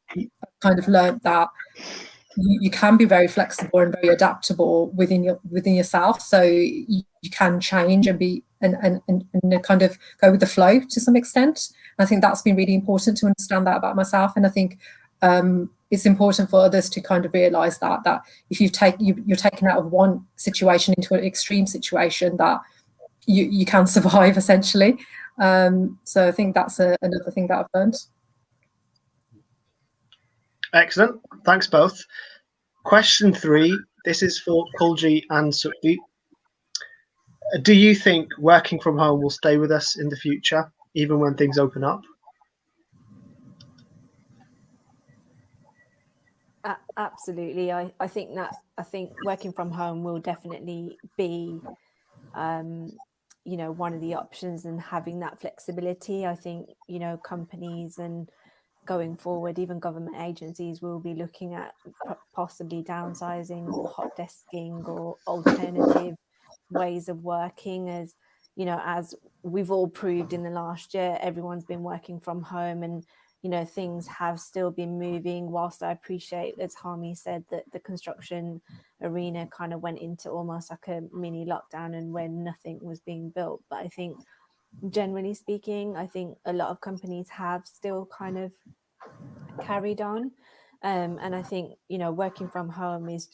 kind of learned that you can be very flexible and very adaptable within yourself. So you can change and be and kind of go with the flow to some extent. And I think that's been really important to understand that about myself. And I think it's important for others to kind of realise that if you're taken out of one situation into an extreme situation, that you can survive essentially. So I think that's another thing that I've learned. Excellent. Thanks both. Question 3. This is for Kuljeet and Sukhdeep. Do you think working from home will stay with us in the future, even when things open up? Absolutely. I think working from home will definitely be one of the options, and having that flexibility. I think companies and going forward, even government agencies will be looking at possibly downsizing or hot desking or alternative ways of working, as as we've all proved in the last year. Everyone's been working from home, and things have still been moving. Whilst I appreciate, as Harmy said, that the construction arena kind of went into almost like a mini lockdown and when nothing was being built, but I think generally speaking, I think a lot of companies have still kind of carried on. And I think working from home is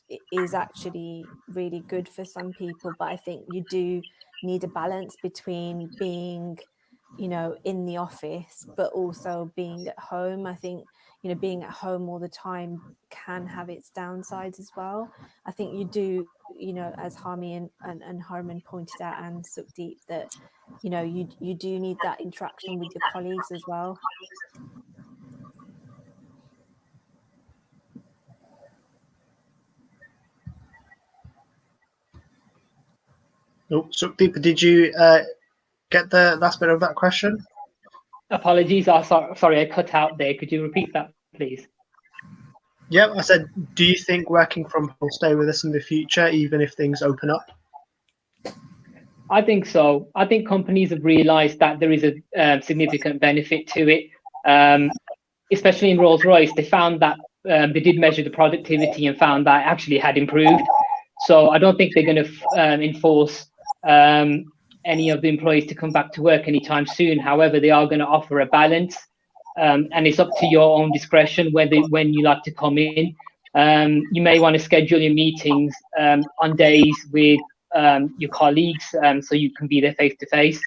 actually really good for some people, but I think you do need a balance between being in the office but also being at home. I think being at home all the time can have its downsides as well. I think you do, as Harmy and Harman pointed out, and Sukhdeep, that you do need that interaction with your colleagues as well. Oh, Sukhdeep, did you get the last bit of that question? Apologies, sorry, I cut out there. Could you repeat that, please? Yeah, I said, do you think working from home will stay with us in the future, even if things open up? I think so. I think companies have realised that there is a significant benefit to it, especially in Rolls-Royce. They found that they did measure the productivity and found that it actually had improved. So I don't think they're going to enforce any of the employees to come back to work anytime soon. However, they are going to offer a balance, and it's up to your own discretion when you like to come in. You may want to schedule your meetings on days with your colleagues, so you can be there face to face.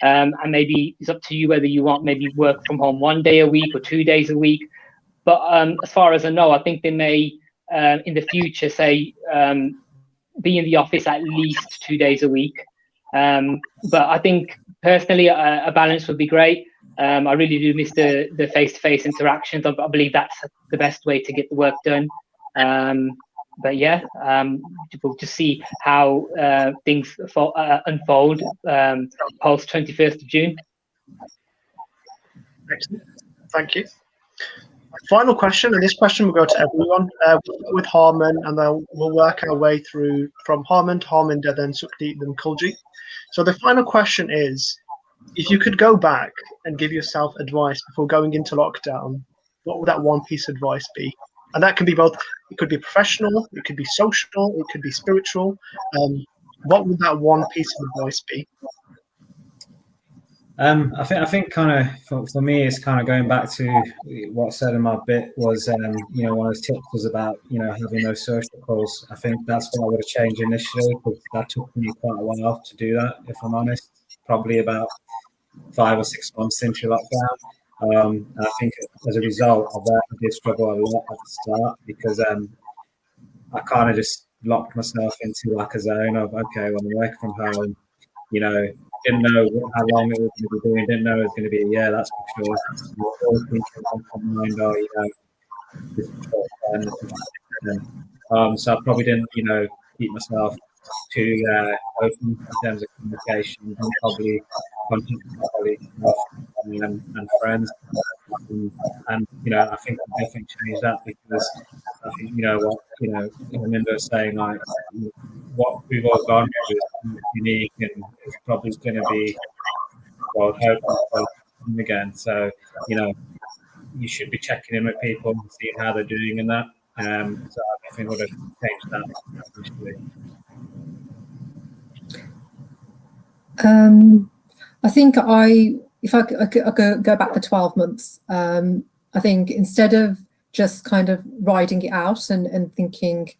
And maybe it's up to you whether you want maybe work from home 1 day a week or 2 days a week. But as far as I know, I think they may in the future say be in the office at least 2 days a week. But I think personally a balance would be great. I really do miss the face-to-face interactions. I believe that's the best way to get the work done. But yeah, we'll just see how things unfold post 21st of June. Excellent. Thank you. Final question, and this question will go to everyone. With Harman, and then we'll work our way through from Harman to Harminder, then Sukhdeep, then Kuljeet. So the final question is, if you could go back and give yourself advice before going into lockdown, what would that one piece of advice be? And that can be both, it could be professional, it could be social, it could be spiritual. What would that one piece of advice be? I think kind of for me, it's kind of going back to what I said in my bit was, one of those tips was about, having those social calls. I think that's what I would have changed initially, because that took me quite a while to do that, if I'm honest, probably about 5 or 6 months into lockdown. I think as a result of that, I did struggle a lot at the start, because I kind of just locked myself into like a zone of, okay, when I'm working from home, didn't know how long it was going to be doing, didn't know it was going to be a year, that's for sure. You were always thinking on my mind, this is short term. So I probably didn't, keep myself too open in terms of communication, and probably contact my colleagues and friends. And I think I've definitely changed that, because I think Harminder was saying, like, what we've all gone through is unique, and it's probably going to be, well, hopefully again. So you should be checking in with people and seeing how they're doing in that. So I definitely would have changed that initially. I think if I could go back for 12 months, I think instead of just kind of riding it out and thinking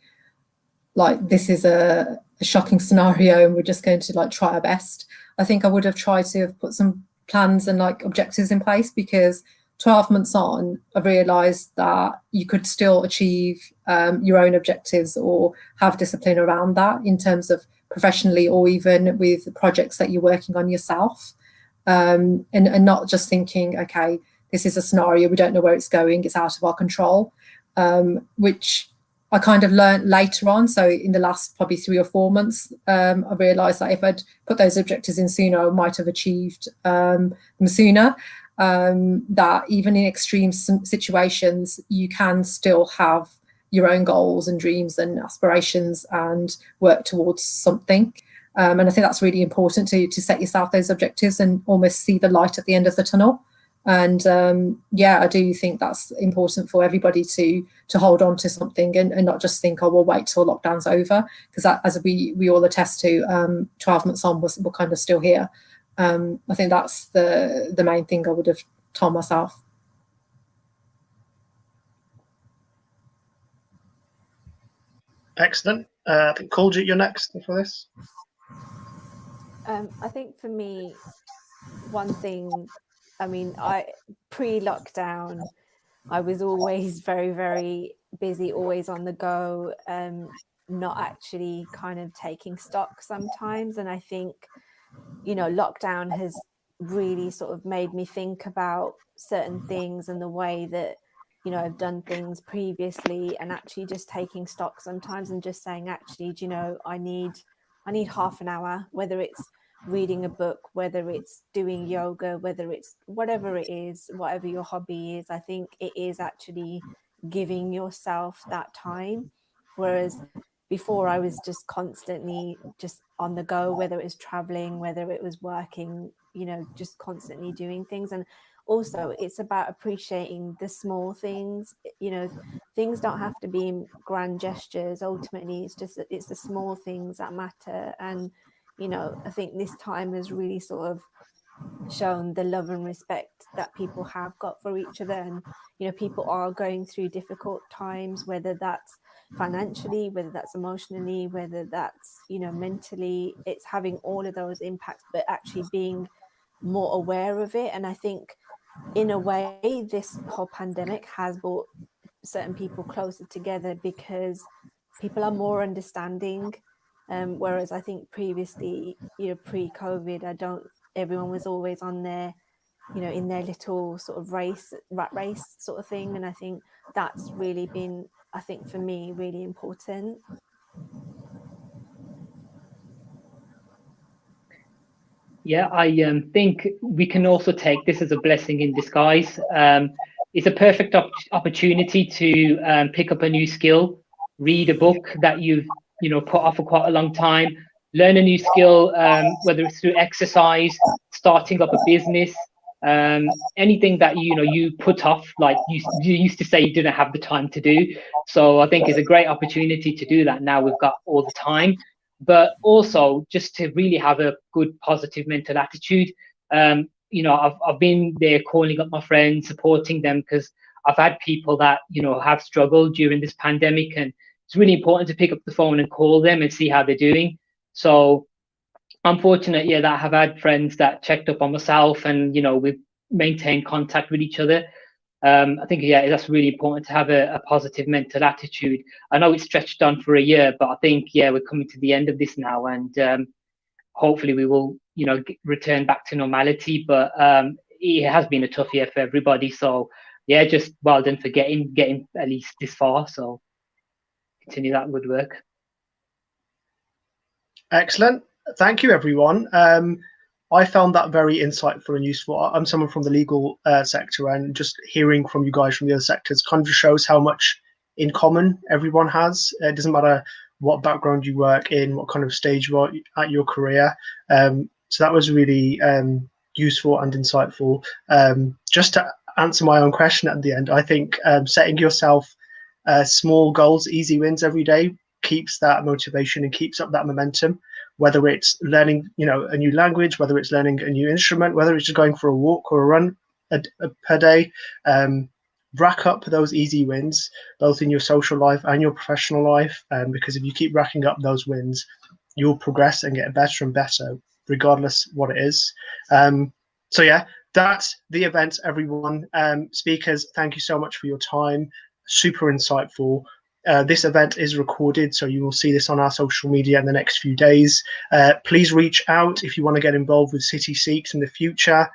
like this is a shocking scenario and we're just going to like try our best, I think I would have tried to have put some plans and like objectives in place, because 12 months on, I realised that you could still achieve your own objectives or have discipline around that, in terms of professionally or even with projects that you're working on yourself, and not just thinking, okay, this is a scenario, we don't know where it's going, it's out of our control, which I kind of learned later on. So in the last probably 3 or 4 months, I realised that if I'd put those objectives in sooner, I might have achieved them sooner. That even in extreme situations, you can still have your own goals and dreams and aspirations and work towards something. And I think that's really important to set yourself those objectives and almost see the light at the end of the tunnel. And I do think that's important for everybody to hold on to something and not just think, oh, we'll wait till lockdown's over, because as we all attest to, 12 months on, we're kind of still here. I think that's the main thing I would have told myself. Excellent. I think Kuljeet, you're next for this. I think for me, one thing, I mean, pre-lockdown, I was always very, very busy, always on the go, not actually kind of taking stock sometimes. And I think, lockdown has really sort of made me think about certain things and the way that, I've done things previously, and actually just taking stock sometimes and just saying, actually, I need half an hour, whether it's reading a book, whether it's doing yoga, whether it's whatever it is, whatever your hobby is. I think it is actually giving yourself that time. Whereas before, I was just constantly just on the go, whether it was traveling, whether it was working, just constantly doing things. And also it's about appreciating the small things. Things don't have to be grand gestures. Ultimately, it's the small things that matter. And I think this time has really sort of shown the love and respect that people have got for each other. And people are going through difficult times, whether that's financially, whether that's emotionally, whether that's mentally. It's having all of those impacts, but actually being more aware of it. And I think in a way this whole pandemic has brought certain people closer together, because people are more understanding, whereas I think previously, pre-COVID, everyone was always on their, in their little sort of rat race sort of thing. And I think that's really been, I think for me, really important. Yeah, I think we can also take this as a blessing in disguise. It's a perfect opportunity to pick up a new skill, read a book that you've put off for quite a long time, learn a new skill, whether it's through exercise, starting up a business, anything that you put off, like you used to say you didn't have the time to do. So I think it's a great opportunity to do that. Now we've got all the time. But also just to really have a good positive mental attitude. I've been there calling up my friends, supporting them, because I've had people that have struggled during this pandemic, and it's really important to pick up the phone and call them and see how they're doing. So I'm fortunate, that I have had friends that checked up on myself, and we've maintained contact with each other. I think, that's really important to have a positive mental attitude. I know it's stretched on for a year, but I think, we're coming to the end of this now, and hopefully we will, return back to normality. But it has been a tough year for everybody. So, just well done for getting at least this far. So continue that good work. Excellent. Thank you, everyone. I found that very insightful and useful. I'm someone from the legal sector, and just hearing from you guys from the other sectors kind of shows how much in common everyone has. It doesn't matter what background you work in, what kind of stage you are at your career. So that was really useful and insightful. Just to answer my own question at the end, I think setting yourself small goals, easy wins every day keeps that motivation and keeps up that momentum. Whether it's learning, a new language, whether it's learning a new instrument, whether it's just going for a walk or a run per day, rack up those easy wins, both in your social life and your professional life. Because if you keep racking up those wins, you'll progress and get better and better, regardless what it is. That's the event, everyone. Speakers, thank you so much for your time. Super insightful. This event is recorded, so you will see this on our social media in the next few days. Please reach out if you want to get involved with City Sikhs in the future.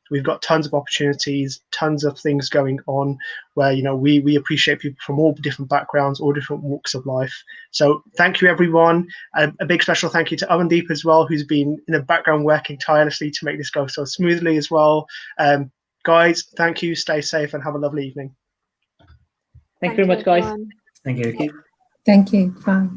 We've got tons of opportunities, tons of things going on where, you know, we appreciate people from all different backgrounds, all different walks of life. So thank you, everyone. A big special thank you to Amandeep as well, who's been in the background working tirelessly to make this go so smoothly as well. Guys, thank you. Stay safe and have a lovely evening. Thank you very much, guys. everyone. Thank you. Thank you. Bye.